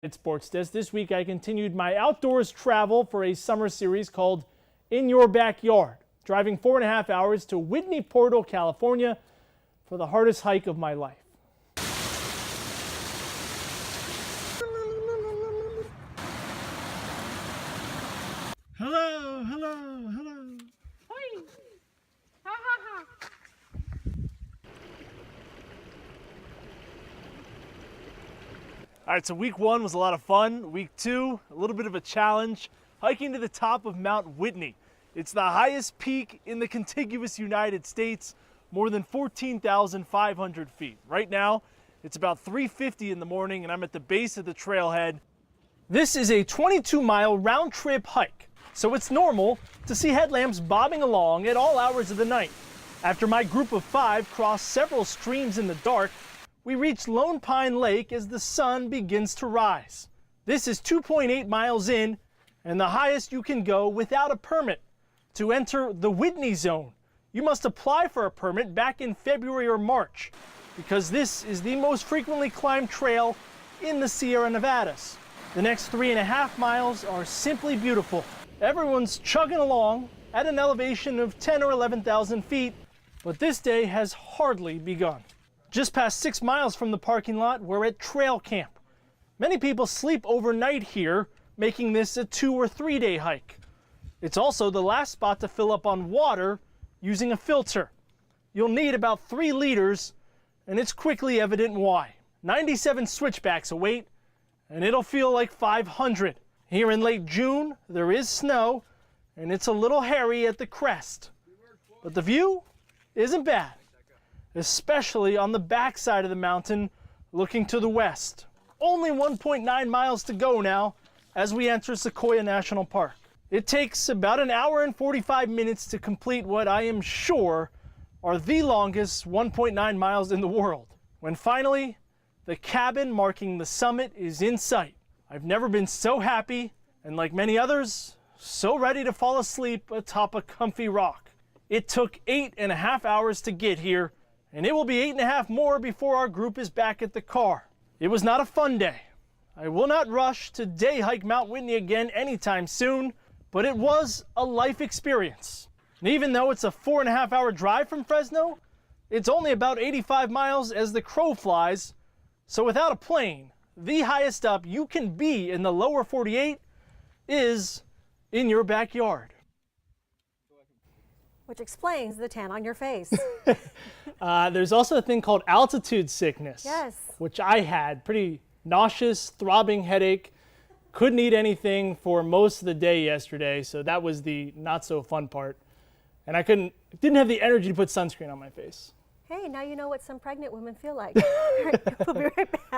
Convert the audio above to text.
It's Sports Desk. This week I continued my outdoors travel for a summer series called In Your Backyard, driving 4.5 hours to Whitney, California for the hardest hike of my life. Hello, hello, hello. Hoi. Ha ha ha. All right, so week one was a lot of fun. Week two, a little bit of a challenge, hiking to the top of Mount Whitney. It's the highest peak in the contiguous United States, more than 14,500 feet. Right now, it's about 3:50 in the morning and I'm at the base of the trailhead. This is a 22-mile round-trip hike, so it's normal to see headlamps bobbing along at all hours of the night. After my group of 5 crossed several streams in the dark, we reached Lone Pine Lake as the sun begins to rise. This is 2.8 miles in and the highest you can go without a permit. To enter the Whitney zone, you must apply for a permit back in February or March because this is the most frequently climbed trail in the Sierra Nevadas. The next 3.5 miles are simply beautiful. Everyone's chugging along at an elevation of 10 or 11,000 feet, but this day has hardly begun. Just past 6 miles from the parking lot, we're at trail camp. Many people sleep overnight here, making this a 2 or 3 day hike. It's also the last spot to fill up on water using a filter. You'll need about 3 liters, and it's quickly evident why. 97 switchbacks await, and it'll feel like 500. Here in late June, there is snow, and it's a little hairy at the crest. But the view isn't bad, especially on the backside of the mountain looking to the west. Only 1.9 miles to go now as we enter Sequoia National Park. It takes about an hour and 45 minutes to complete what I am sure are the longest 1.9 miles in the world. When finally, the cabin marking the summit is in sight. I've never been so happy, and like many others, so ready to fall asleep atop a comfy rock. It took 8.5 hours to get here, and it will be 8.5 more before our group is back at the car. It was not a fun day. I will not rush to day hike Mount Whitney again anytime soon, but it was a life experience. And even though it's a 4.5 hour drive from Fresno, it's only about 85 miles as the crow flies, so without a plane, the highest up you can be in the lower 48 is in your backyard. Which explains the tan on your face. There's also a thing called altitude sickness. Yes. Which I had. Pretty nauseous, throbbing headache. Couldn't eat anything for most of the day yesterday, so that was the not so fun part. And I didn't have the energy to put sunscreen on my face. Hey, now you know what some pregnant women feel like. We'll be right back.